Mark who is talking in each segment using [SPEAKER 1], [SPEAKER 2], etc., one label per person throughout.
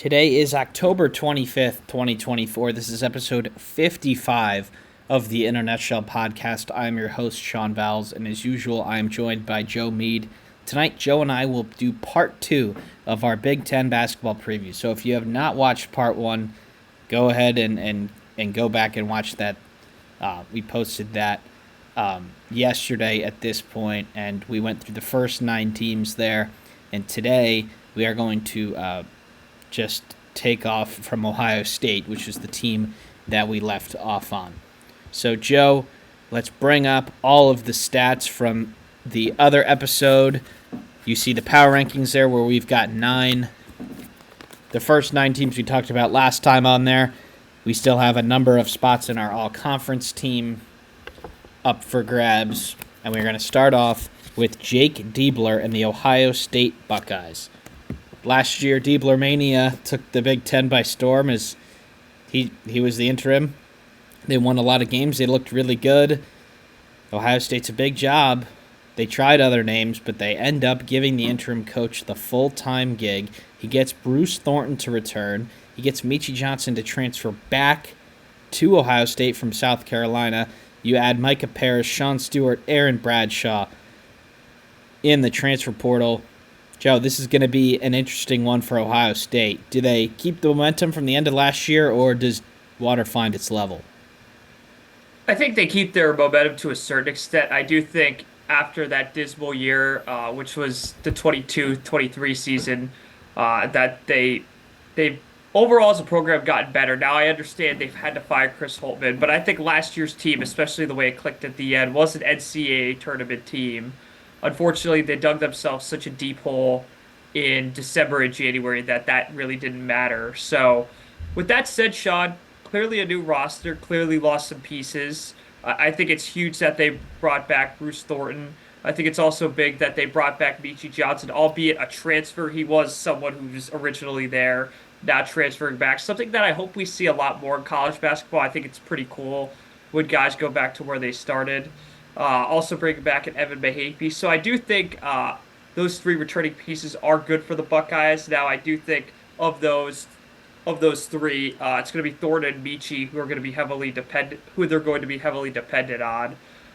[SPEAKER 1] Today is October 25th, 2024. This is episode 55 of the Internet Shell podcast. I'm your host, Sean Vowells, and as usual, I am joined by Joe Meade. Tonight, Joe and I will do part two of our Big Ten basketball preview. So if you have not watched part one, go ahead and go back and watch that. We posted that yesterday at this point, and we went through the first 9 teams there. And today, we are going to just take off from Ohio State, which is the team that we left off on. So, Joe, let's bring up all of the stats from the other episode. You see the power rankings there where we've got 9. The first 9 teams we talked about last time on there. We still have a number of spots in our all-conference team up for grabs. And we're going to start off with Jake Diebler and the Ohio State Buckeyes. Last year, Diebler Mania took the Big Ten by storm as he was the interim. They won a lot of games. They looked really good. Ohio State's a big job. They tried other names, but they end up giving the interim coach the full-time gig. He gets Bruce Thornton to return. He gets Meechie Johnson to transfer back to Ohio State from South Carolina. You add Micah Parrish, Sean Stewart, Aaron Bradshaw in the transfer portal. Joe, this is going to be an interesting one for Ohio State. Do they keep the momentum from the end of last year, or does water find its level?
[SPEAKER 2] I think they keep their momentum to a certain extent. I do think after that dismal year, which was the 22-23 season, that they overall as a program gotten better. Now I understand they've had to fire Chris Holtmann, but I think last year's team, especially the way it clicked at the end, was an NCAA tournament team. Unfortunately, they dug themselves such a deep hole in December and January that really didn't matter. So, with that said, Sean, clearly a new roster, clearly lost some pieces. I think it's huge that they brought back Bruce Thornton. I think it's also big that they brought back Meechie Johnson, albeit a transfer. He was someone who was originally there, now transferring back. Something that I hope we see a lot more in college basketball. I think it's pretty cool when guys go back to where they started. Also bringing back an Evan Mahape. So I do think those 3 returning pieces are good for the Buckeyes. Now I do think of those 3, it's going to be Thornton and Meechie who they're going to be heavily dependent on.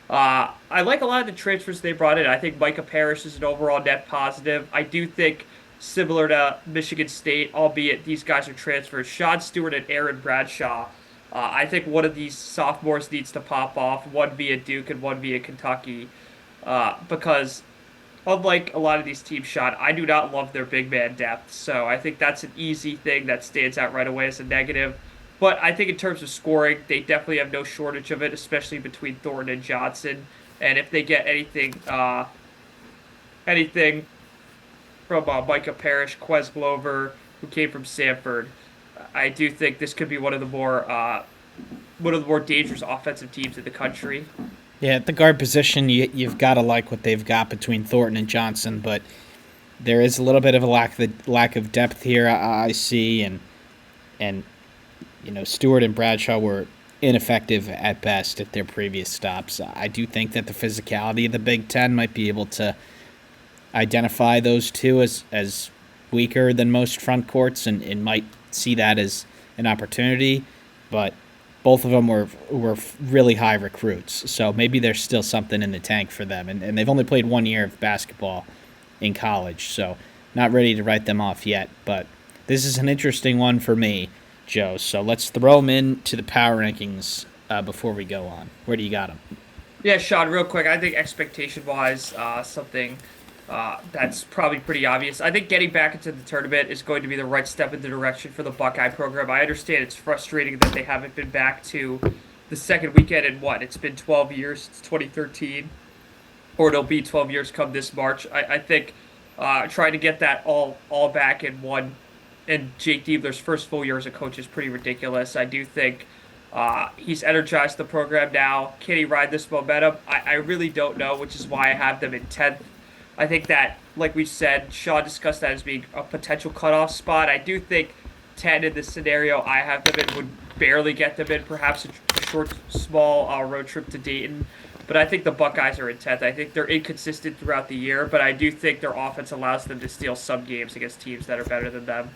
[SPEAKER 2] I like a lot of the transfers they brought in. I think Micah Parrish is an overall net positive. I do think similar to Michigan State, albeit these guys are transfers, Sean Stewart and Aaron Bradshaw. I think one of these sophomores needs to pop off, one via Duke and one via Kentucky, because unlike a lot of these teams, Sean, I do not love their big man depth. So I think that's an easy thing that stands out right away as a negative. But I think in terms of scoring, they definitely have no shortage of it, especially between Thornton and Johnson. And if they get anything from Micah Parrish, Quez Glover, who came from Samford, I do think this could be one of the more dangerous offensive teams in the country.
[SPEAKER 1] Yeah, at the guard position, you've got to like what they've got between Thornton and Johnson, but there is a little bit of a lack of depth here I see, and Stewart and Bradshaw were ineffective at best at their previous stops. I do think that the physicality of the Big Ten might be able to identify those two as weaker than most front courts, and might see that as an opportunity, but both of them were really high recruits, so maybe there's still something in the tank for them, and they've only played 1 year of basketball in college, so not ready to write them off yet, but this is an interesting one for me, Joe, so let's throw them into the power rankings before we go on. Where do you got them?
[SPEAKER 2] Yeah, Sean, real quick, I think expectation-wise, something that's probably pretty obvious. I think getting back into the tournament is going to be the right step in the direction for the Buckeye program. I understand it's frustrating that they haven't been back to the second weekend in it's been 12 years since 2013, or it'll be 12 years come this March. I think trying to get that all back in one, and Jake Diebler's first full year as a coach is pretty ridiculous. I do think he's energized the program now. Can he ride this momentum? I really don't know, which is why I have them in 10th. I think that, like we said, Shaw discussed that as being a potential cutoff spot. I do think 10 in this scenario I have them in would barely get them in, perhaps a short, small road trip to Dayton. But I think the Buckeyes are in 10th. I think they're inconsistent throughout the year, but I do think their offense allows them to steal some games against teams that are better than them.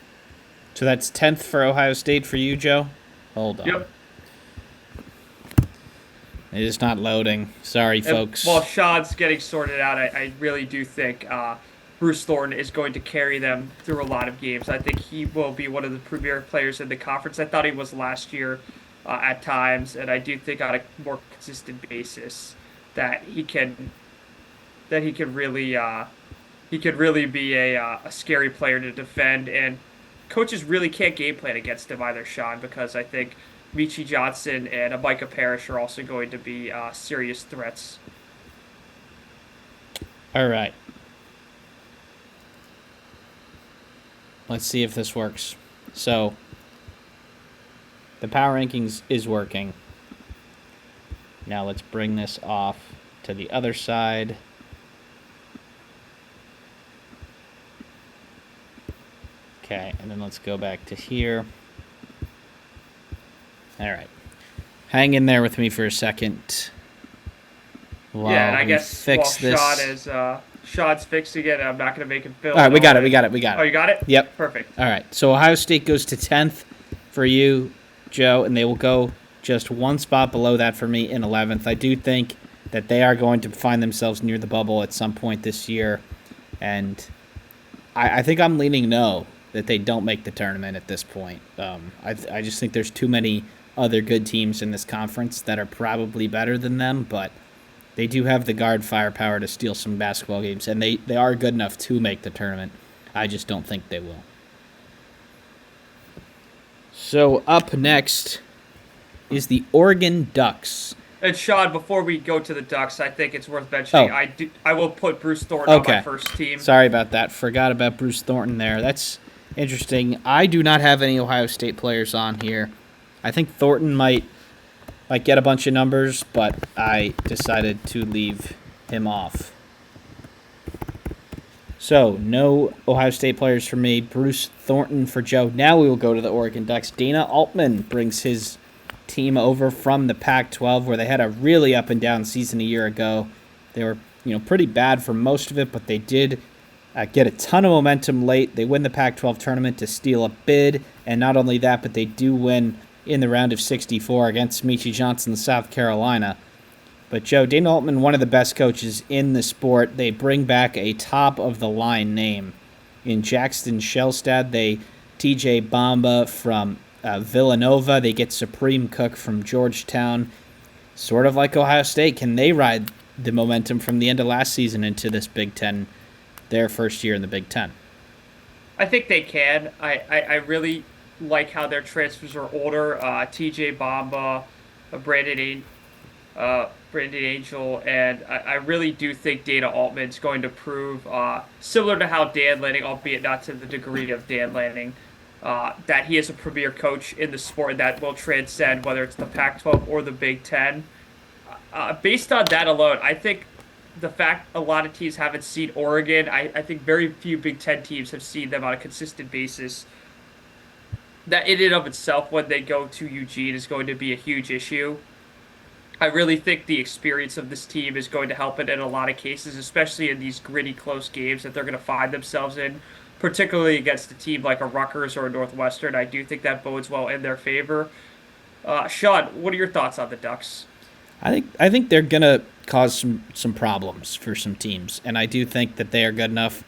[SPEAKER 1] So that's 10th for Ohio State for you, Joe? Hold on.
[SPEAKER 2] Yep.
[SPEAKER 1] It is not loading. Sorry,
[SPEAKER 2] And while
[SPEAKER 1] folks.
[SPEAKER 2] Sean's getting sorted out, I really do think Bruce Thornton is going to carry them through a lot of games. I think he will be one of the premier players in the conference. I thought he was last year at times, and I do think on a more consistent basis that he can really he could really be a scary player to defend. And coaches really can't game plan against him either, Sean, because I think Michi Johnson and a Micah Parrish are also going to be serious threats.
[SPEAKER 1] All right. Let's see if this works. So, the power rankings is working. Now let's bring this off to the other side. Okay, and then let's go back to here. All right. Hang in there with me for a second while
[SPEAKER 2] Yeah, and I
[SPEAKER 1] we
[SPEAKER 2] guess
[SPEAKER 1] fix
[SPEAKER 2] while
[SPEAKER 1] this.
[SPEAKER 2] Sean's fixing it, I'm not going to make him fill
[SPEAKER 1] All right,
[SPEAKER 2] it
[SPEAKER 1] we got
[SPEAKER 2] all
[SPEAKER 1] it. We
[SPEAKER 2] in.
[SPEAKER 1] got it. We got
[SPEAKER 2] Oh,
[SPEAKER 1] it.
[SPEAKER 2] you got it?
[SPEAKER 1] Yep.
[SPEAKER 2] Perfect.
[SPEAKER 1] All right. So Ohio State goes to 10th for you, Joe, and they will go just one spot below that for me in 11th. I do think that they are going to find themselves near the bubble at some point this year, and I think I'm leaning no that they don't make the tournament at this point. I just think there's too many other good teams in this conference that are probably better than them, but they do have the guard firepower to steal some basketball games, and they are good enough to make the tournament. I just don't think they will. So up next is the Oregon Ducks.
[SPEAKER 2] And Sean, before we go to the Ducks, I think it's worth mentioning I will put Bruce Thornton on my first team.
[SPEAKER 1] Sorry about that. Forgot about Bruce Thornton there. That's interesting. I do not have any Ohio State players on here. I think Thornton might get a bunch of numbers, but I decided to leave him off. So, no Ohio State players for me. Bruce Thornton for Joe. Now we will go to the Oregon Ducks. Dana Altman brings his team over from the Pac-12, where they had a really up and down season a year ago. They were, pretty bad for most of it, but they did get a ton of momentum late. They win the Pac-12 tournament to steal a bid, and not only that, but they do win in the round of 64 against Michi Johnson, South Carolina. But Joe, Dana Altman, one of the best coaches in the sport. They bring back a top-of-the-line name. In Jackson Shellstad, they TJ Bamba from Villanova. They get Supreme Cook from Georgetown. Sort of like Ohio State. Can they ride the momentum from the end of last season into this Big Ten, their first year in the Big Ten?
[SPEAKER 2] I think they can. I really like how their transfers are older. TJ Bamba, Brandon Angel, and I really do think Dana Altman's going to prove, similar to how Dan Lanning, albeit not to the degree of Dan Lanning, that he is a premier coach in the sport that will transcend whether it's the Pac-12 or the Big Ten. Based on that alone, I think the fact a lot of teams haven't seen Oregon, I think very few Big Ten teams have seen them on a consistent basis. That in and of itself, when they go to Eugene, is going to be a huge issue. I really think the experience of this team is going to help it in a lot of cases, especially in these gritty, close games that they're going to find themselves in, particularly against a team like a Rutgers or a Northwestern. I do think that bodes well in their favor. Sean, what are your thoughts on the Ducks?
[SPEAKER 1] I think they're gonna cause some problems for some teams, and I do think that they are good enough.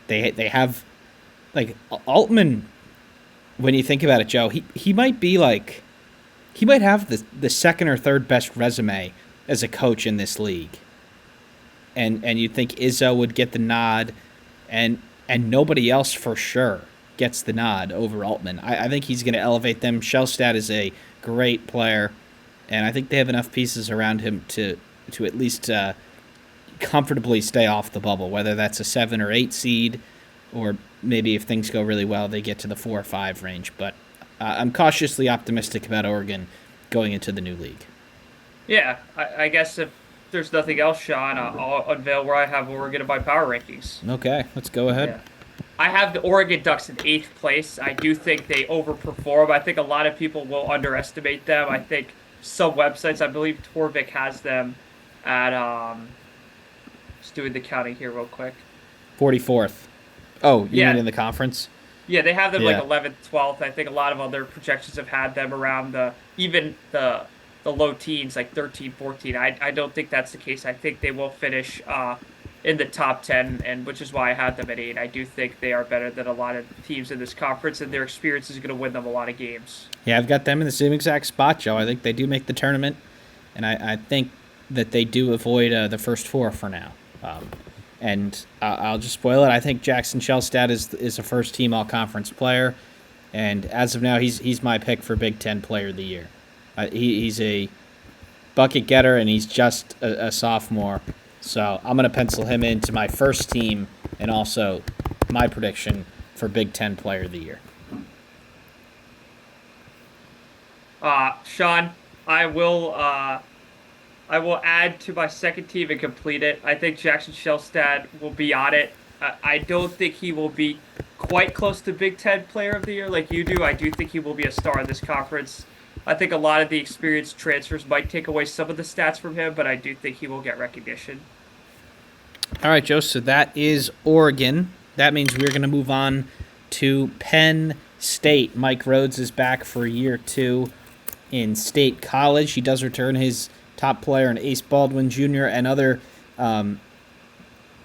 [SPEAKER 1] They have like Altman. When you think about it, Joe, he might be like he might have the second or third best resume as a coach in this league. And you'd think Izzo would get the nod, and nobody else for sure gets the nod over Altman. I think he's going to elevate them. Shellstad is a great player, and I think they have enough pieces around him to at least comfortably stay off the bubble, whether that's a 7 or 8 seed, or maybe if things go really well, they get to the 4 or 5 range. But I'm cautiously optimistic about Oregon going into the new league.
[SPEAKER 2] Yeah, I guess if there's nothing else, Sean, I'll unveil where I have Oregon in my power rankings.
[SPEAKER 1] Okay, let's go ahead.
[SPEAKER 2] Yeah. I have the Oregon Ducks in 8th place. I do think they overperform. I think a lot of people will underestimate them. I think some websites, I believe Torvik has them at, just doing the counting here real quick.
[SPEAKER 1] 44th. Oh, you
[SPEAKER 2] Yeah.
[SPEAKER 1] mean in the conference?
[SPEAKER 2] Yeah, they have them like
[SPEAKER 1] Yeah.
[SPEAKER 2] 11th, 12th. I think a lot of other projections have had them around the low teens, like 13, 14. I don't think that's the case. I think they will finish in the top 10, and which is why I had them at 8. I do think they are better than a lot of teams in this conference, and their experience is going to win them a lot of games.
[SPEAKER 1] Yeah, I've got them in the same exact spot, Joe. I think they do make the tournament, and I think that they do avoid the first four for now. And I'll just spoil it. I think Jackson Shellstad is a first team all conference player, and as of now, he's my pick for Big Ten Player of the Year. He's a bucket getter, and he's just a sophomore, so I'm gonna pencil him into my first team, and also my prediction for Big Ten Player of the Year.
[SPEAKER 2] Sean, I will add to my second team and complete it. I think Jackson Shellstad will be on it. I don't think he will be quite close to Big Ten Player of the Year like you do. I do think he will be a star in this conference. I think a lot of the experienced transfers might take away some of the stats from him, but I do think he will get recognition.
[SPEAKER 1] All right, Joe. So that is Oregon. That means we're going to move on to Penn State. Mike Rhodes is back for year 2 in State College. He does return his top player in Ace Baldwin Jr. and other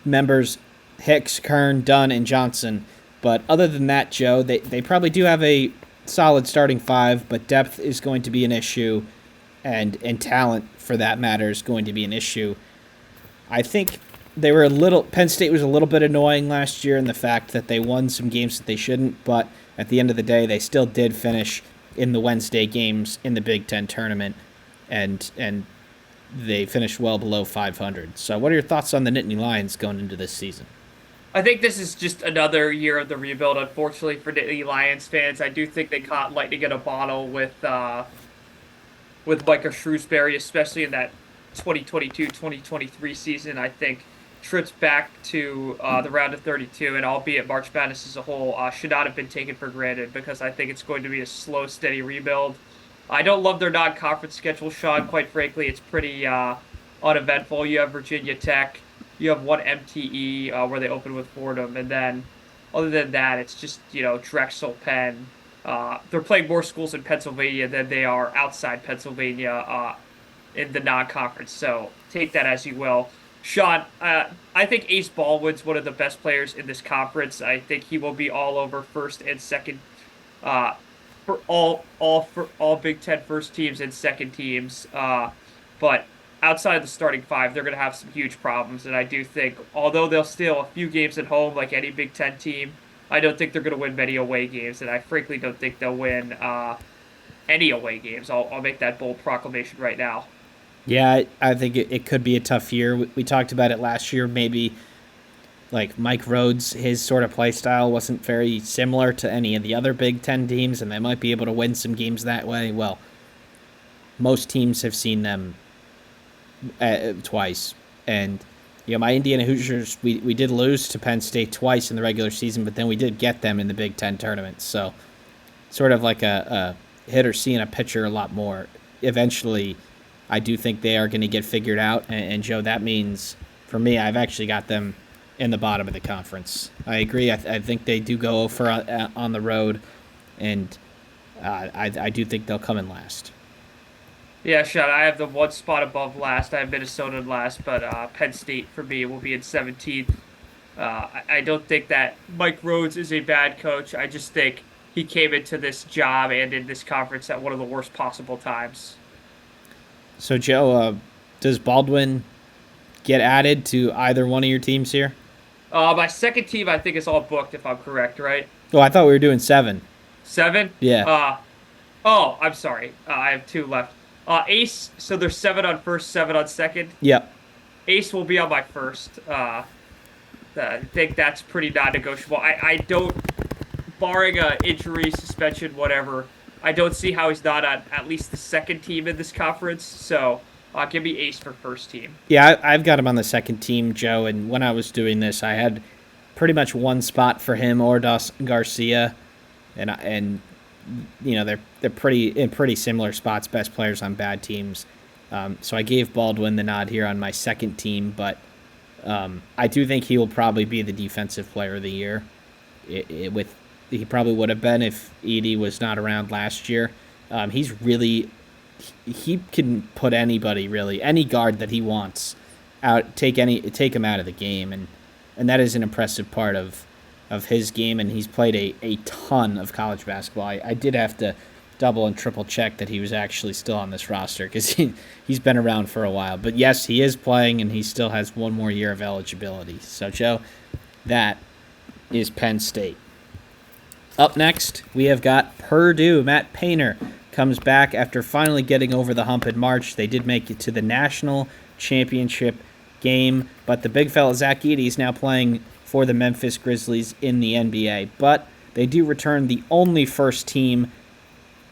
[SPEAKER 1] members, Hicks, Kern, Dunn, and Johnson. But other than that, Joe, they probably do have a solid starting 5, but depth is going to be an issue, and talent, for that matter, is going to be an issue. I think Penn State was a little bit annoying last year in the fact that they won some games that they shouldn't, but at the end of the day, they still did finish in the Wednesday games in the Big Ten tournament, and they finished well below 500. So what are your thoughts on the Nittany Lions going into this season?
[SPEAKER 2] I think this is just another year of the rebuild, unfortunately, for Nittany Lions fans. I do think they caught lightning in a bottle with Micah Shrewsbury, especially in that 2022-2023 season. I think trips back to the round of 32, and albeit March Madness as a whole, should not have been taken for granted because I think it's going to be a slow, steady rebuild. I don't love their non-conference schedule, Sean. Quite frankly, it's pretty uneventful. You have Virginia Tech, you have one MTE where they open with Fordham, and then other than that, it's just Drexel, Penn. They're playing more schools in Pennsylvania than they are outside Pennsylvania in the non-conference. So take that as you will. Sean, I think Ace Baldwin's one of the best players in this conference. I think he will be all over first and second uh, for all Big Ten first teams and second teams. But outside of the starting 5, they're going to have some huge problems. And I do think, although they'll steal a few games at home like any Big Ten team, I don't think they're going to win many away games. And I frankly don't think they'll win any away games. I'll make that bold proclamation right now.
[SPEAKER 1] Yeah, I think it could be a tough year. We talked about it last year. Maybe like Mike Rhodes, his sort of play style wasn't very similar to any of the other Big Ten teams, and they might be able to win some games that way. Well, most teams have seen them twice. And my Indiana Hoosiers, we did lose to Penn State twice in the regular season, but then we did get them in the Big Ten tournament. So sort of like a hitter seeing a pitcher a lot more. Eventually, I do think they are going to get figured out. And Joe, that means for me, I've actually got them in the bottom of the conference. I agree. I think they do go for on the road, and I do think they'll come in last.
[SPEAKER 2] Yeah, Sean, I have the one spot above last. I have Minnesota in last, but Penn State for me will be in 17th. I don't think that Mike Rhodes is a bad coach. I just think he came into this job and in this conference at one of the worst possible times.
[SPEAKER 1] So, Joe, does Baldwin get added to either one of your teams here?
[SPEAKER 2] My second team, I think, is all booked, if I'm correct, right?
[SPEAKER 1] Oh, I thought we were doing 7.
[SPEAKER 2] 7?
[SPEAKER 1] Yeah.
[SPEAKER 2] Oh, I'm sorry. I have 2 left. Ace, so there's 7 on first, 7 on second.
[SPEAKER 1] Yep.
[SPEAKER 2] Ace will be on my first. I think that's pretty non-negotiable. I don't, barring a injury, suspension, whatever, I don't see how he's not on at least the second team in this conference. So give me Ace for first team.
[SPEAKER 1] Yeah, I've got him on the second team, Joe. And when I was doing this, I had pretty much one spot for him or Dawson Garcia, and they're pretty similar spots, best players on bad teams. So I gave Baldwin the nod here on my second team, but I do think he will probably be the defensive player of the year. With he probably would have been if Edey was not around last year. He's really he can put anybody really any guard that he wants out take him out of the game, and that is an impressive part of his game, and he's played a ton of college basketball. I did have to double and triple check that he was actually still on this roster because he's been around for a while. But yes, he is playing, and he still has one more year of eligibility. So, Joe, that is Penn State. Up next, we have got Purdue. Matt Painter comes back after finally getting over the hump in March. They did make it to the national championship game, but the big fella Zach Edey is now playing for the Memphis Grizzlies in the NBA. But they do return the only first team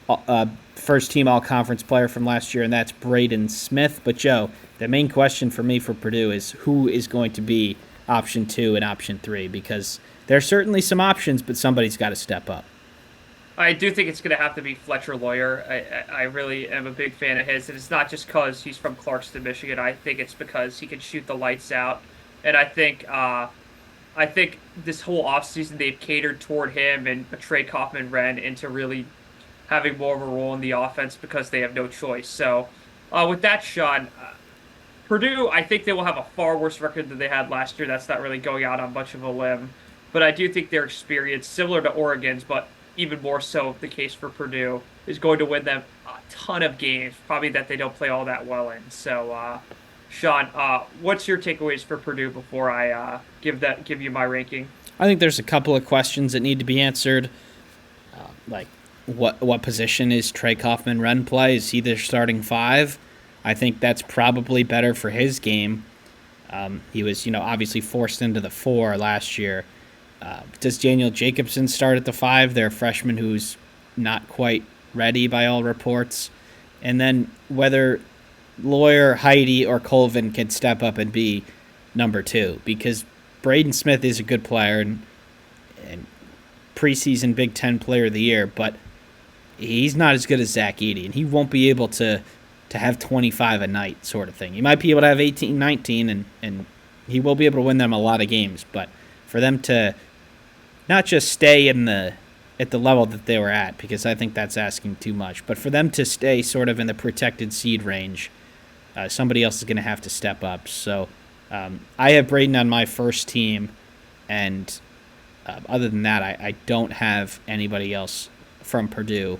[SPEAKER 1] all-conference player from last year, and that's Braden Smith. But, Joe, the main question for me for Purdue is who is going to be option 2 and option 3, because there's certainly some options, but somebody's got to step up.
[SPEAKER 2] I do think it's going to have to be Fletcher Lawyer. I really am a big fan of his, and it's not just because he's from Clarkston, Michigan. I think it's because he can shoot the lights out, and I think this whole offseason they've catered toward him and Trey Kaufman-Renn into really having more of a role in the offense because they have no choice. So with that, Sean, Purdue, I think they will have a far worse record than they had last year. That's not really going out on much of a limb. But I do think their experience, similar to Oregon's, but even more so the case for Purdue, is going to win them a ton of games, probably that they don't play all that well in. So, Sean, what's your takeaways for Purdue before I give you my ranking?
[SPEAKER 1] I think there's a couple of questions that need to be answered, like what position is Trey Kaufman-Renn play? Is he their starting 5? I think that's probably better for his game. He was, obviously forced into the 4 last year. Does Daniel Jacobson start at the 5? They're a freshman who's not quite ready by all reports. And then whether Lawyer, Heidi, or Colvin can step up and be number 2, because Braden Smith is a good player and preseason Big Ten Player of the Year, but he's not as good as Zach Edey, and he won't be able to have 25 a night sort of thing. He might be able to have 18, 19, and he will be able to win them a lot of games, but for them to not just stay at the level that they were at, because I think that's asking too much, but for them to stay sort of in the protected seed range, somebody else is going to have to step up. So I have Braden on my first team, and other than that, I don't have anybody else from Purdue.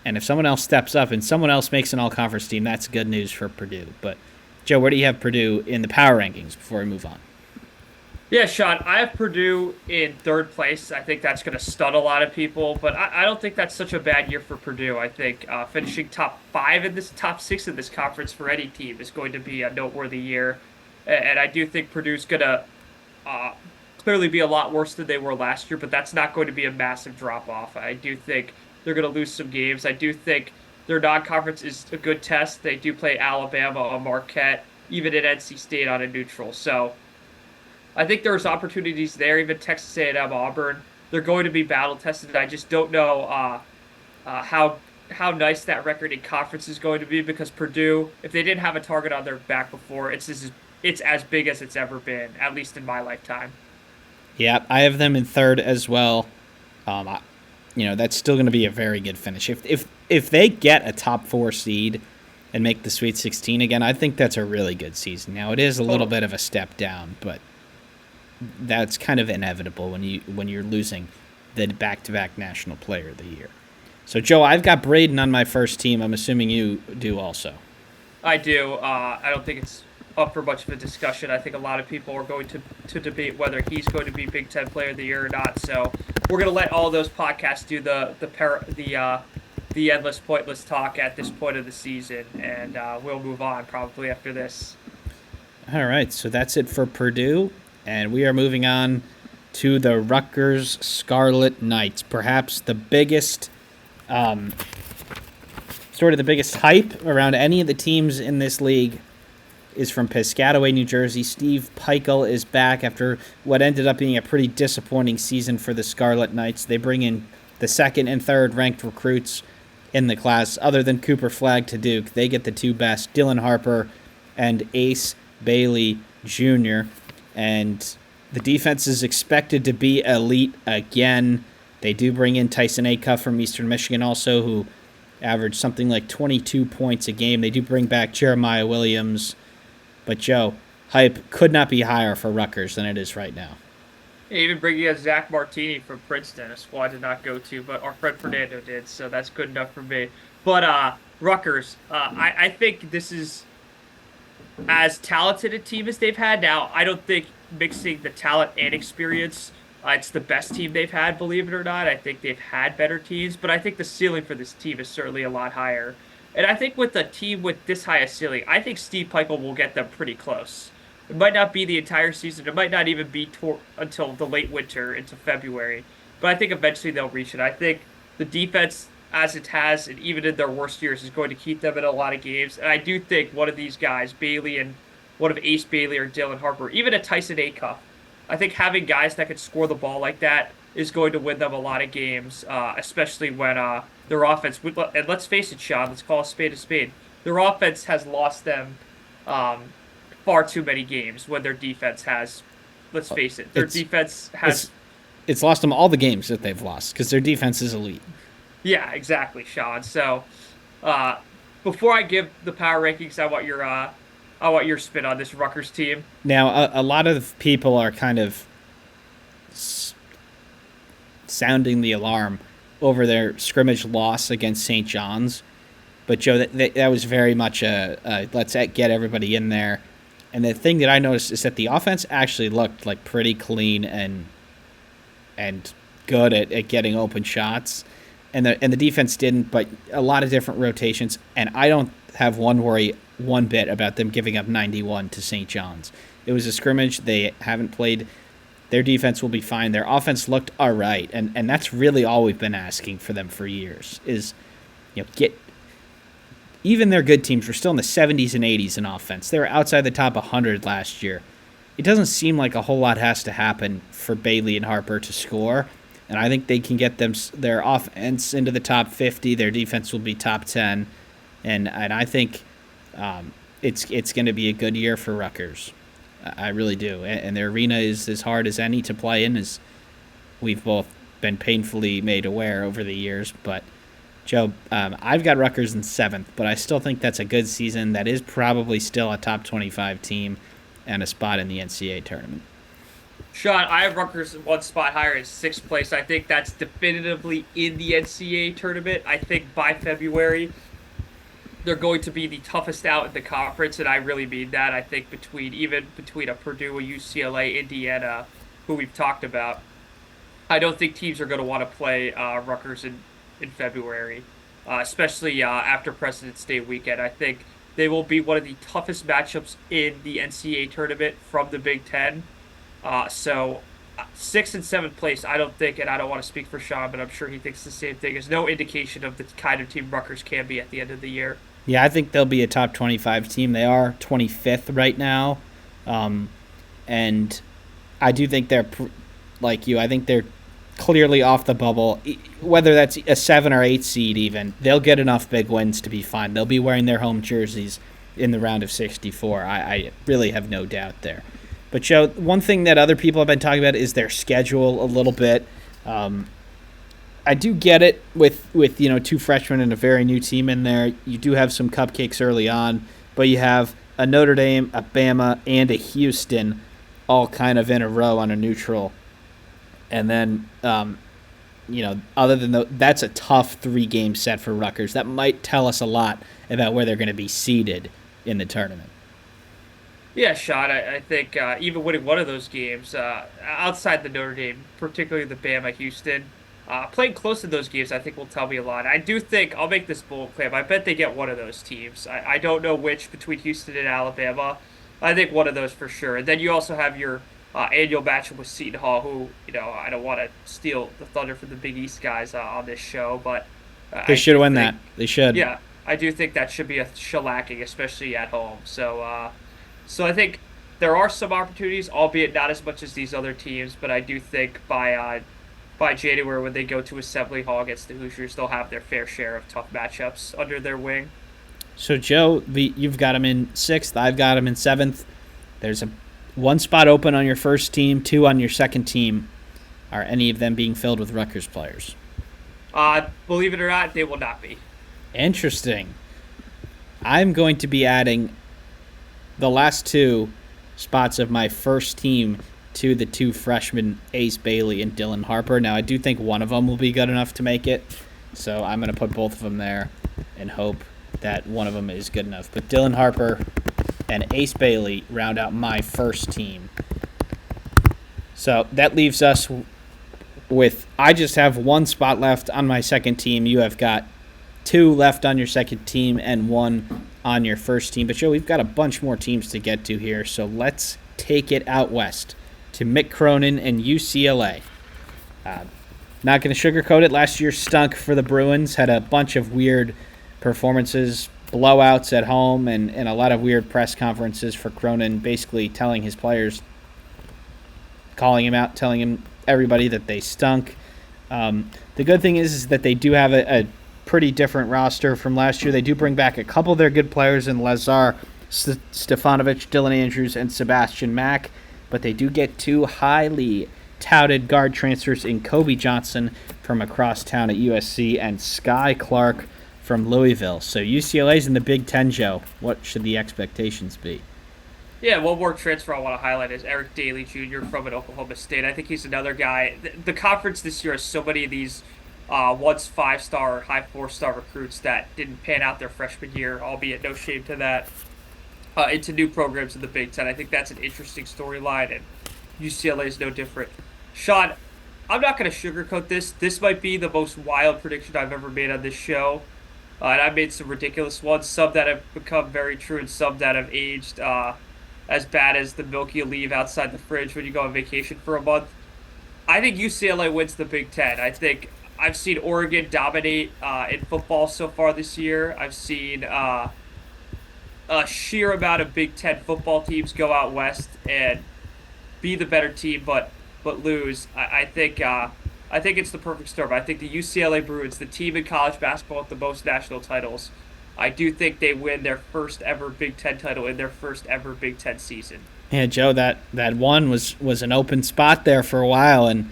[SPEAKER 1] And if someone else steps up and someone else makes an all-conference team, that's good news for Purdue. But, Joe, where do you have Purdue in the power rankings before we move on?
[SPEAKER 2] Yeah, Sean, I have Purdue in 3rd place. I think that's going to stun a lot of people, but I don't think that's such a bad year for Purdue. I think finishing top 6 in this conference for any team is going to be a noteworthy year. And I do think Purdue's going to clearly be a lot worse than they were last year, but that's not going to be a massive drop-off. I do think they're going to lose some games. I do think their non-conference is a good test. They do play Alabama on Marquette, even at NC State on a neutral. So I think there's opportunities there, even Texas A&M, Auburn. They're going to be battle-tested. I just don't know how nice that record in conference is going to be, because Purdue, if they didn't have a target on their back before, it's as big as it's ever been, at least in my lifetime.
[SPEAKER 1] Yeah, I have them in 3rd as well. That's still going to be a very good finish. If they get a top 4 seed and make the Sweet 16 again, I think that's a really good season. Now, it is a little bit of a step down, but that's kind of inevitable when you're losing the back-to-back National Player of the Year. So, Joe, I've got Braden on my first team. I'm assuming you do also.
[SPEAKER 2] I do. I don't think it's up for much of a discussion. I think a lot of people are going to debate whether he's going to be Big Ten Player of the Year or not. So we're going to let all those podcasts do the endless, pointless talk at this point of the season, and we'll move on probably after this.
[SPEAKER 1] All right, so that's it for Purdue, and we are moving on to the Rutgers Scarlet Knights. Perhaps the biggest, sort of the biggest hype around any of the teams in this league is from Piscataway, New Jersey. Steve Peichel is back after what ended up being a pretty disappointing season for the Scarlet Knights. They bring in the 2nd and 3rd ranked recruits in the class, other than Cooper Flagg to Duke. They get the 2 best, Dylan Harper and Ace Bailey Jr., and the defense is expected to be elite again. They do bring in Tyson Acuff from Eastern Michigan also, who averaged something like 22 points a game. They do bring back Jeremiah Williams. But, Joe, hype could not be higher for Rutgers than it is right now.
[SPEAKER 2] Even bringing in Zach Martini from Princeton, a squad did not go to, but our friend Fernando did, so that's good enough for me. But Rutgers, I think this is as talented a team as they've had. Now, I don't think mixing the talent and experience, it's the best team they've had, believe it or not. I think they've had better teams, but I think the ceiling for this team is certainly a lot higher. And I think with a team with this high a ceiling, I think Steve Peichel will get them pretty close. It might not be the entire season. It might not even be until the late winter into February. But I think eventually they'll reach it. I think the defense, as it has, and even in their worst years, is going to keep them in a lot of games. And I do think one of these guys, Bailey and one of Ace Bailey or Dylan Harper, even a Tyson Acuff, I think having guys that can score the ball like that is going to win them a lot of games, especially when their offense, and let's face it, Sean, let's call a spade a spade. Their offense has lost them far too many games when their defense has, let's face it, their defense has.
[SPEAKER 1] It's lost them all the games that they've lost because their defense is elite.
[SPEAKER 2] Yeah, exactly, Sean. So, before I give the power rankings, I want your spin on this Rutgers team.
[SPEAKER 1] Now, a lot of people are kind of sounding the alarm over their scrimmage loss against St. John's, but Joe, that was very much a let's get everybody in there. And the thing that I noticed is that the offense actually looked like pretty clean and good at getting open shots. And the defense didn't, but a lot of different rotations. And I don't have one worry one bit about them giving up 91 to St. John's. It was a scrimmage. They haven't played. Their defense will be fine. Their offense looked all right. And that's really all we've been asking for them for years is, get even their good teams were still in the 70s and 80s in offense. They were outside the top 100 last year. It doesn't seem like a whole lot has to happen for Bailey and Harper to score, and I think they can get their offense into the top 50. Their defense will be top 10, and I think it's going to be a good year for Rutgers. I really do, and their arena is as hard as any to play in, as we've both been painfully made aware over the years, but Joe, I've got Rutgers in 7th, but I still think that's a good season. That is probably still a top 25 team and a spot in the NCAA tournament.
[SPEAKER 2] Sean, I have Rutgers one spot higher in 6th place. I think that's definitively in the NCAA tournament. I think by February, they're going to be the toughest out in the conference, and I really mean that. I think between a Purdue, a UCLA, Indiana, who we've talked about, I don't think teams are going to want to play Rutgers in February, especially after President's Day weekend. I think they will be one of the toughest matchups in the NCAA tournament from the Big Ten. So 6th and 7th place, I don't think, and I don't want to speak for Sean, but I'm sure he thinks the same thing, is no indication of the kind of team Rutgers can be at the end of the year.
[SPEAKER 1] Yeah, I think they'll be a top 25 team. They are 25th right now. And I do think they're, like you, I think they're clearly off the bubble. Whether that's a 7 or 8 seed even, they'll get enough big wins to be fine. They'll be wearing their home jerseys in the round of 64. I really have no doubt there. But, Joe, one thing that other people have been talking about is their schedule a little bit. I do get it with 2 freshmen and a very new team in there. You do have some cupcakes early on, but you have a Notre Dame, a Bama, and a Houston all kind of in a row on a neutral. And then, other than that's a tough 3-game set for Rutgers. That might tell us a lot about where they're going to be seeded in the tournament.
[SPEAKER 2] Yeah, Sean, I think even winning one of those games, outside the Notre Dame, particularly the Bama Houston, playing close in those games, I think will tell me a lot. I do think, I'll make this bold claim, I bet they get one of those teams. I don't know which between Houston and Alabama. I think one of those for sure. And then you also have your annual matchup with Seton Hall, who, I don't want to steal the thunder from the Big East guys on this show, but
[SPEAKER 1] they should win that. They should.
[SPEAKER 2] Yeah, I do think that should be a shellacking, especially at home. So I think there are some opportunities, albeit not as much as these other teams, but I do think by January when they go to Assembly Hall against the Hoosiers, they'll have their fair share of tough matchups under their wing.
[SPEAKER 1] So, Joe, you've got them in 6th. I've got them in 7th. There's one spot open on your first team, 2 on your second team. Are any of them being filled with Rutgers players?
[SPEAKER 2] Believe it or not, they will not be.
[SPEAKER 1] Interesting. I'm going to be adding the last two spots of my first team to the two freshmen, Ace Bailey and Dylan Harper. Now, I do think one of them will be good enough to make it, so I'm going to put both of them there and hope that one of them is good enough. But Dylan Harper and Ace Bailey round out my first team. So that leaves us with, I just have one spot left on my second team. You have got two left on your second team and one on your first team. But, Joe, we've got a bunch more teams to get to here, so let's take it out west to Mick Cronin and UCLA. Not going to sugarcoat it. Last year stunk for the Bruins. Had a bunch of weird performances, blowouts at home, and a lot of weird press conferences for Cronin, basically telling his players, calling him out, telling him everybody that they stunk. The good thing is that they do have a pretty different roster from last year. They do bring back a couple of their good players in Lazar Stefanovic, Dylan Andrews, and Sebastian Mack, but they do get two highly touted guard transfers in Kobe Johnson from across town at USC and Sky Clark from Louisville. So UCLA's in the Big Ten, Joe. What should the expectations be?
[SPEAKER 2] Yeah, one more transfer I want to highlight is Eric Daly Jr. from Oklahoma State. I think he's another guy. The conference this year has so many of these once 5-star, high 4-star recruits that didn't pan out their freshman year, albeit no shame to that, into new programs in the Big Ten. I think that's an interesting storyline, and UCLA is no different. Sean, I'm not going to sugarcoat this. This might be the most wild prediction I've ever made on this show. And I've made some ridiculous ones, some that have become very true and some that have aged as bad as the milk you leave outside the fridge when you go on vacation for a month. I think UCLA wins the Big Ten. I think I've seen Oregon dominate in football so far this year. I've seen a sheer amount of Big Ten football teams go out west and be the better team, but lose. I think it's the perfect storm. I think the UCLA Bruins, the team in college basketball with the most national titles, I do think they win their first ever Big Ten title in their first ever Big Ten season.
[SPEAKER 1] Yeah, Joe, that one was an open spot there for a while, and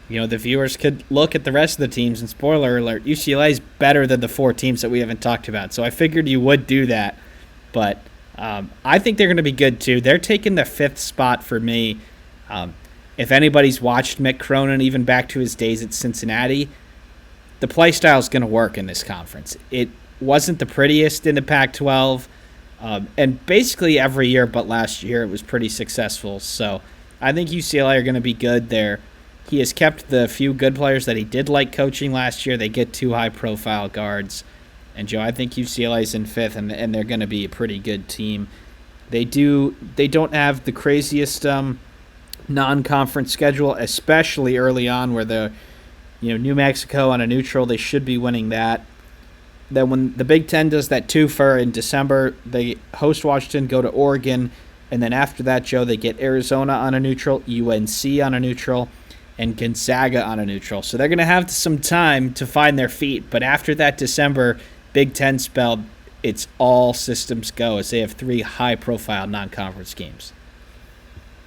[SPEAKER 1] the viewers could look at the rest of the teams, and spoiler alert, UCLA is better than the four teams that we haven't talked about. So I figured you would do that, but I think they're going to be good too. They're taking the fifth spot for me. If anybody's watched Mick Cronin, even back to his days at Cincinnati, the play style is going to work in this conference. It wasn't the prettiest in the Pac-12, and basically every year but last year it was pretty successful. So I think UCLA are going to be good there. He has kept the few good players that he did like coaching last year. They get two high-profile guards. And, Joe, I think UCLA's in fifth, and they're going to be a pretty good team. They don't have the craziest non-conference schedule, especially early on where the New Mexico on a neutral, they should be winning that. Then when the Big Ten does that twofer in December, they host Washington, go to Oregon, and then after that, Joe, they get Arizona on a neutral, UNC on a neutral, and Gonzaga on a neutral. So they're going to have some time to find their feet, but after that December Big Ten spell, it's all systems go as they have three high-profile non-conference games.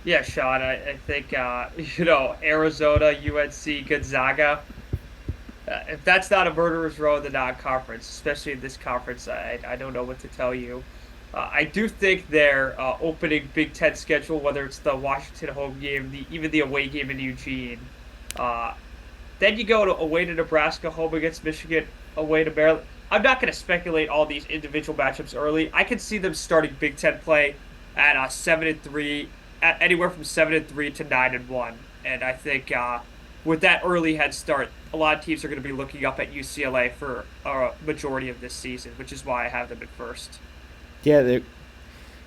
[SPEAKER 2] Yeah, Sean, I think, Arizona, UNC, Gonzaga, if that's not a murderer's row in the non-conference, especially in this conference, I don't know what to tell you. I do think their opening Big Ten schedule, whether it's the Washington home game, even the away game in Eugene, then you go away to Nebraska, home against Michigan, away to Maryland. I'm not going to speculate all these individual matchups early. I can see them starting Big Ten play at 7-3, at anywhere from 7-3 to 9-1, and I think with that early head start, a lot of teams are going to be looking up at UCLA for a majority of this season, which is why I have them at first.
[SPEAKER 1] Yeah,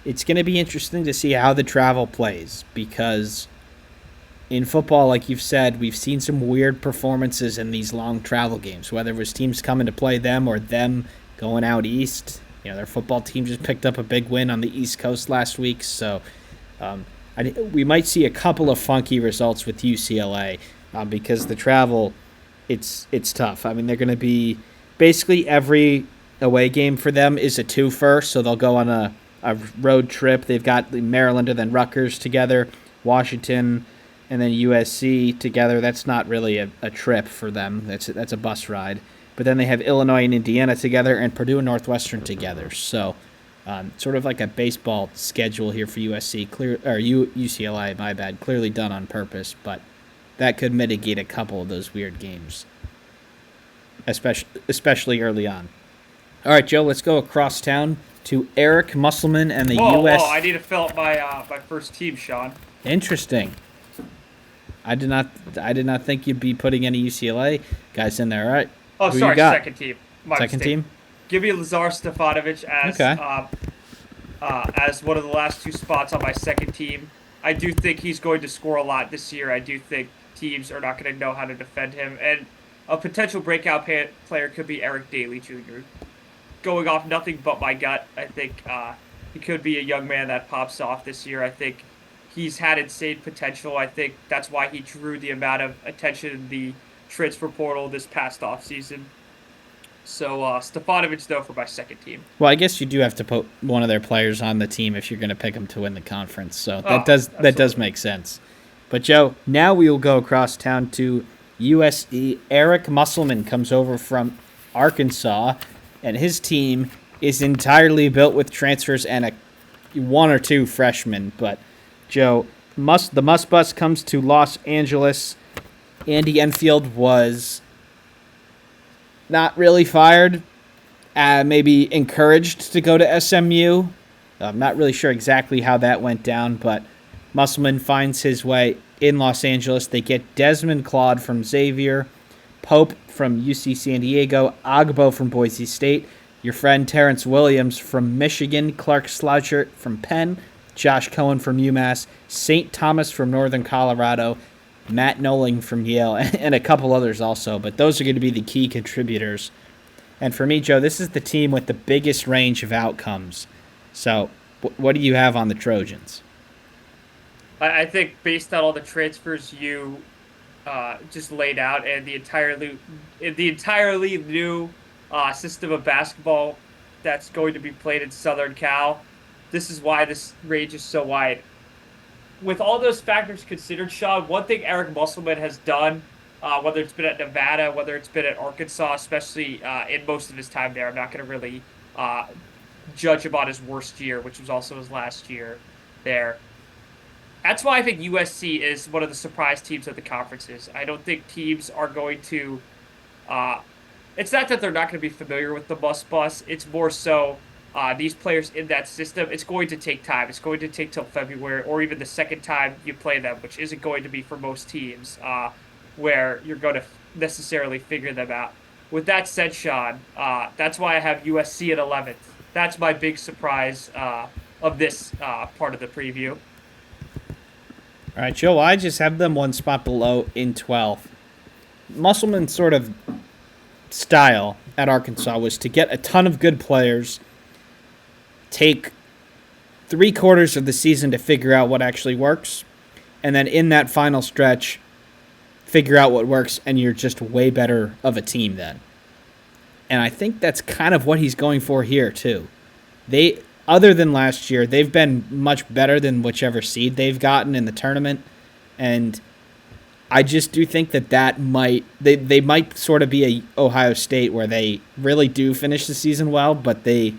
[SPEAKER 1] it's going to be interesting to see how the travel plays, because in football, like you've said, we've seen some weird performances in these long travel games, whether it was teams coming to play them or them going out east. Their football team just picked up a big win on the East Coast last week, so we might see a couple of funky results with UCLA because the travel, it's tough. I mean, they're going to be basically every away game for them is a twofer, so they'll go on a road trip. They've got Maryland and then Rutgers together, Washington, and then USC together. That's not really a trip for them. That's a bus ride. But then they have Illinois and Indiana together, and Purdue and Northwestern together. So, sort of like a baseball schedule here for USC, UCLA. My bad, clearly done on purpose, but that could mitigate a couple of those weird games, especially early on. All right, Joe, let's go across town to Eric Musselman and the U.S.
[SPEAKER 2] Whoa! I need to fill up my first team, Sean.
[SPEAKER 1] Interesting. I did not think you'd be putting any UCLA guys in there. All right.
[SPEAKER 2] Oh,
[SPEAKER 1] Who
[SPEAKER 2] sorry,
[SPEAKER 1] you got?
[SPEAKER 2] second team. My
[SPEAKER 1] Second
[SPEAKER 2] mistake.
[SPEAKER 1] team?
[SPEAKER 2] Give me Lazar Stefanovic
[SPEAKER 1] Okay.
[SPEAKER 2] as one of the last two spots on my second team. I do think he's going to score a lot this year. I do think teams are not going to know how to defend him. And a potential breakout player could be Eric Daly Jr. Going off nothing but my gut, I think he could be a young man that pops off this year. I think he's had insane potential. I think that's why he drew the amount of attention in the transfer portal this past offseason. So Stefanovic, though, for my second team.
[SPEAKER 1] Well, I guess you do have to put one of their players on the team if you're going to pick them to win the conference. So that does make sense. But Joe, now we will go across town to USC. Eric Musselman comes over from Arkansas, and his team is entirely built with transfers and one or two freshmen. But Joe, the Must Bus comes to Los Angeles. Andy Enfield was not really fired, maybe encouraged to go to SMU. I'm not really sure exactly how that went down, but Musselman finds his way in Los Angeles. They get Desmond Claude from Xavier, Pope from UC San Diego, Agbo from Boise State, your friend Terrence Williams from Michigan, Clark Slouchert from Penn, Josh Cohen from UMass, St. Thomas from Northern Colorado, Matt Noling from Yale, and a couple others also. But those are going to be the key contributors. And for me, Joe, this is the team with the biggest range of outcomes. So what do you have on the Trojans?
[SPEAKER 2] I think based on all the transfers you just laid out and the entirely new system of basketball that's going to be played in Southern Cal, this is why this range is so wide. With all those factors considered, Sean, one thing Eric Musselman has done, whether it's been at Nevada, whether it's been at Arkansas, especially in most of his time there, I'm not going to really judge him on his worst year, which was also his last year there. That's why I think USC is one of the surprise teams of the conferences. I don't think teams are going to it's not that they're not going to be familiar with the Must Bus. It's more so these players in that system, it's going to take time. It's going to take till February or even the second time you play them, which isn't going to be for most teams where you're going to necessarily figure them out. With that said, Sean, that's why I have USC at 11th. That's my big surprise of this part of the preview.
[SPEAKER 1] All right, Joe, I just have them one spot below in 12th. Musselman's sort of style at Arkansas was to get a ton of good players, take 3/4 of the season to figure out what actually works, and then in that final stretch, figure out what works, and you're just way better of a team then. And I think that's kind of what he's going for here, too. Other than last year, they've been much better than whichever seed they've gotten in the tournament, and I just do think that they might sort of be a Ohio State where they really do finish the season well, but they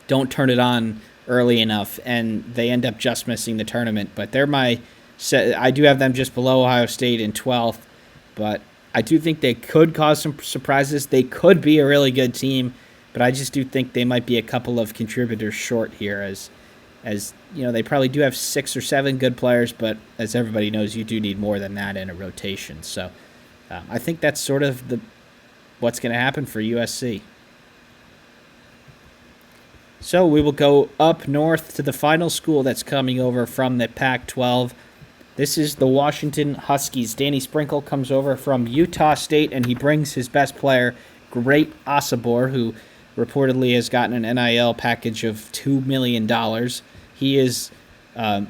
[SPEAKER 1] don't turn it on early enough, and they end up just missing the tournament. But I do have them just below Ohio State in 12th, but I do think they could cause some surprises. They could be a really good team, but I just do think they might be a couple of contributors short here as you know, they probably do have 6 or 7 good players, but as everybody knows, you do need more than that in a rotation. So I think that's sort of what's going to happen for USC. So we will go up north to the final school that's coming over from the Pac-12. This is the Washington Huskies. Danny Sprinkle comes over from Utah State, and he brings his best player, Great Asabor, who reportedly has gotten an NIL package of $2 million. He is a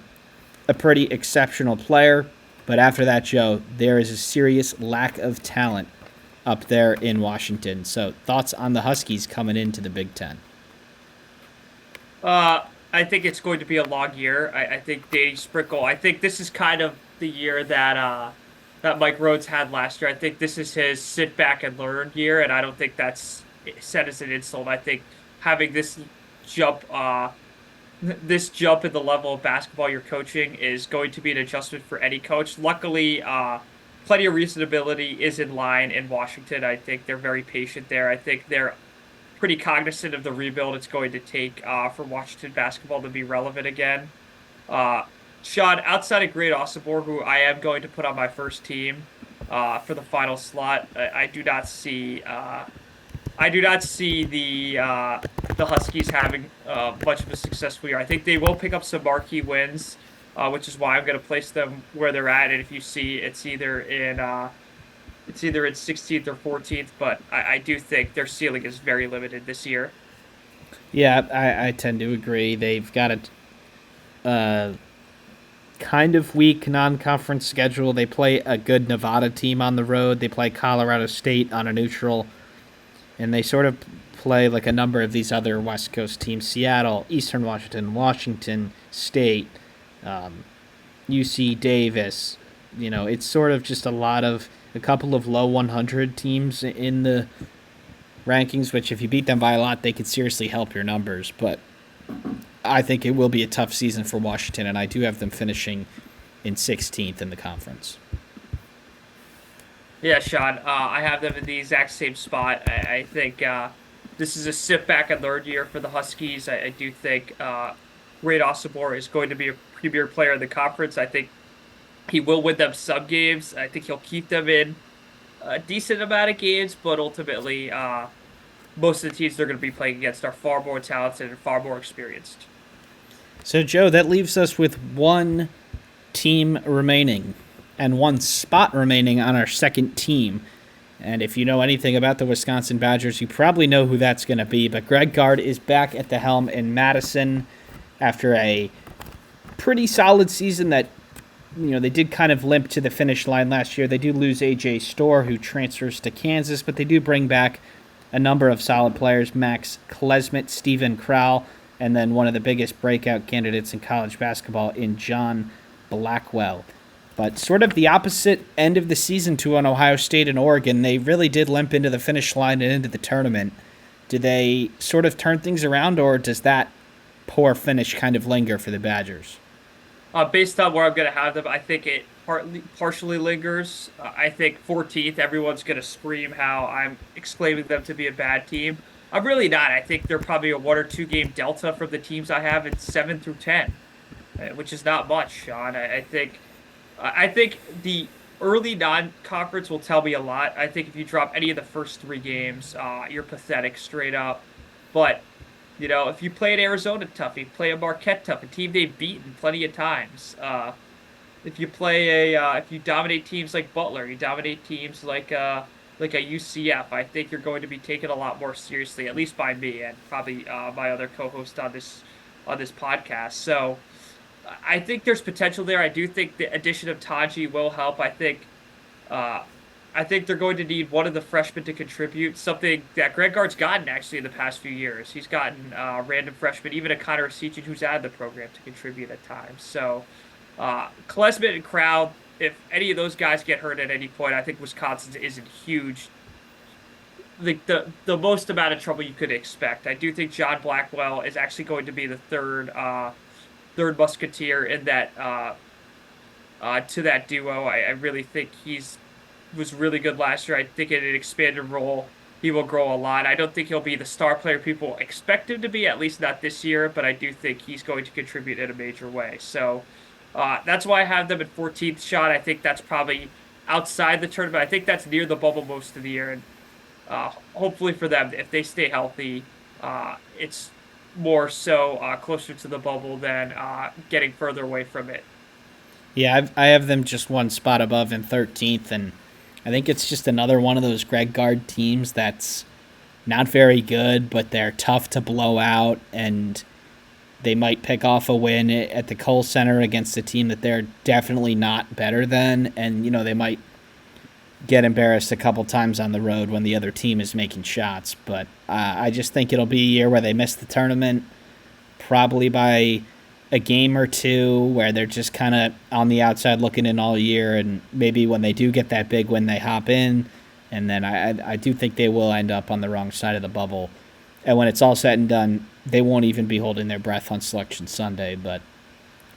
[SPEAKER 1] pretty exceptional player, but after that, Joe, there is a serious lack of talent up there in Washington. So thoughts on the Huskies coming into the Big Ten?
[SPEAKER 2] I think it's going to be a long year. I think Danny Sprinkle, I think this is kind of the year that Mike Rhodes had last year. I think this is his sit back and learn year, and I don't think that's said as an insult. I think having jump this jump in the level of basketball you're coaching is going to be an adjustment for any coach. Luckily, plenty of reasonability is in line in Washington. I think they're very patient there. I think they're pretty cognizant of the rebuild it's going to take for Washington basketball to be relevant again. Uh, Sean, outside of Great Osibor, who I am going to put on my first team for the final slot, I do not see the Huskies having much of a successful year. I think they will pick up some marquee wins, which is why I'm going to place them where they're at. And if you see, it's either in 16th or 14th, but I do think their ceiling is very limited this year.
[SPEAKER 1] Yeah, I tend to agree. They've got a kind of weak non-conference schedule. They play a good Nevada team on the road. They play Colorado State on a neutral, and they sort of play like a number of these other West Coast teams: Seattle, Eastern Washington, Washington State, UC Davis. It's sort of just a couple of low 100 teams in the rankings, which if you beat them by a lot, they could seriously help your numbers. But I think it will be a tough season for Washington, and I do have them finishing in 16th in the conference.
[SPEAKER 2] Yeah, Sean, I have them in the exact same spot. I think this is a sit back and learn year for the Huskies. I do think Great Osibor is going to be a premier player in the conference. I think he will win them some games. I think he'll keep them in a decent amount of games, but ultimately, most of the teams they're going to be playing against are far more talented and far more experienced.
[SPEAKER 1] So, Joe, that leaves us with one team remaining and one spot remaining on our second team. And if you know anything about the Wisconsin Badgers, you probably know who that's going to be. But Greg Gard is back at the helm in Madison after a pretty solid season that, they did kind of limp to the finish line last year. They do lose A.J. Storr, who transfers to Kansas, but they do bring back a number of solid players: Max Klesmit, Steven Crowell, and then one of the biggest breakout candidates in college basketball in John Blackwell. But sort of the opposite end of the season to an Ohio State and Oregon. They really did limp into the finish line and into the tournament. Do they sort of turn things around, or does that poor finish kind of linger for the Badgers?
[SPEAKER 2] Based on where I'm going to have them, I think it partially lingers. I think 14th, everyone's going to scream how I'm exclaiming them to be a bad team. I'm really not. I think they're probably a 1 or 2 game delta from the teams I have in 7 through 10, which is not much, Sean. I think the early non-conference will tell me a lot. I think if you drop any of the first 3 games, you're pathetic straight up. But if you play an Arizona tough, you play a Marquette tough, a team they've beaten plenty of times. If you dominate teams like Butler, you dominate teams like a UCF, I think you're going to be taken a lot more seriously, at least by me and probably my other co-host on this podcast. So I think there's potential there. I do think the addition of Taji will help. I think they're going to need one of the freshmen to contribute, something that Greg Gard's gotten actually in the past few years. He's gotten random freshmen, even a Connor Seachin who's out of the program, to contribute at times. So Klesmit and Crowd, if any of those guys get hurt at any point, I think Wisconsin is in huge, the most amount of trouble you could expect. I do think John Blackwell is actually going to be the third musketeer in that to that duo. I really think was really good last year. I think in an expanded role, he will grow a lot. I don't think he'll be the star player people expect him to be, at least not this year, but I do think he's going to contribute in a major way. So that's why I have them at 14th shot. I think that's probably outside the tournament. I think that's near the bubble most of the year. And hopefully for them, if they stay healthy, it's more so closer to the bubble than getting further away from it.
[SPEAKER 1] Yeah, I have them just one spot above in 13th, and I think it's just another one of those Greg Gard teams that's not very good, but they're tough to blow out, and they might pick off a win at the Kohl Center against a team that they're definitely not better than, and they might get embarrassed a couple times on the road when the other team is making shots. But I just think it'll be a year where they miss the tournament, probably by a game or two where they're just kind of on the outside looking in all year, and maybe when they do get that big win, they hop in. And then I do think they will end up on the wrong side of the bubble. And when it's all said and done, they won't even be holding their breath on Selection Sunday. But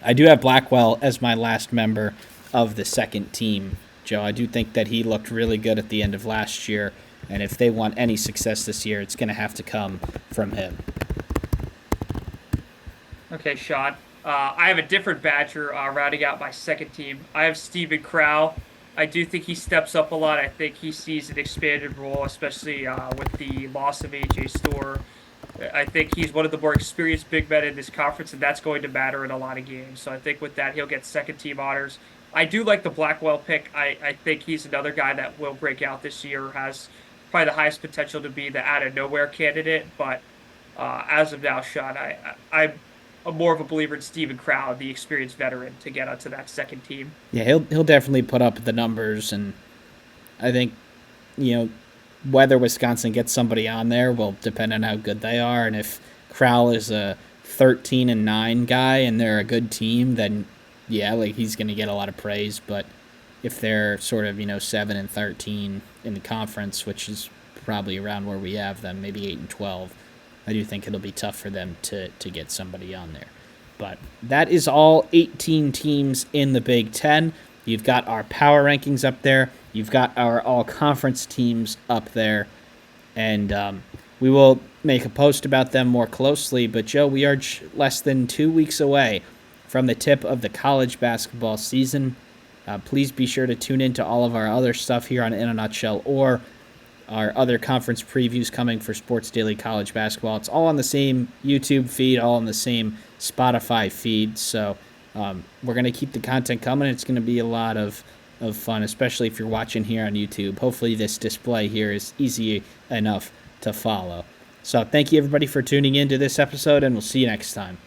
[SPEAKER 1] I do have Blackwell as my last member of the second team, Joe. I do think that he looked really good at the end of last year. And if they want any success this year, it's going to have to come from him.
[SPEAKER 2] Okay, Sean. I have a different Badger rounding out my second team. I have Stephen Crow. I do think he steps up a lot. I think he sees an expanded role, especially with the loss of AJ Store. I think he's one of the more experienced big men in this conference, and that's going to matter in a lot of games. So I think with that, he'll get second team honors. I do like the Blackwell pick. I think he's another guy that will break out this year, has probably the highest potential to be the out of nowhere candidate. But as of now, Sean, I'm more of a believer in Stephen Crow, the experienced veteran, to get onto that second team.
[SPEAKER 1] Yeah, he'll definitely put up the numbers, and I think whether Wisconsin gets somebody on there will depend on how good they are. And if Crowell is a 13-9 guy and they're a good team, then yeah, like he's going to get a lot of praise. But if they're sort of 7-13 in the conference, which is probably around where we have them, maybe 8-12, I do think it'll be tough for them to get somebody on there. But that is all 18 teams in the Big Ten. You've got our power rankings up there. You've got our all-conference teams up there. And we will make a post about them more closely. But, Joe, we are less than 2 weeks away from the tip of the college basketball season. Please be sure to tune in to all of our other stuff here on In a Nutshell, or our other conference previews coming for Sports Daily College Basketball. It's all on the same YouTube feed, all on the same Spotify feed. So we're going to keep the content coming. It's going to be a lot of fun, especially if you're watching here on YouTube. Hopefully this display here is easy enough to follow. So thank you, everybody, for tuning in to this episode, and we'll see you next time.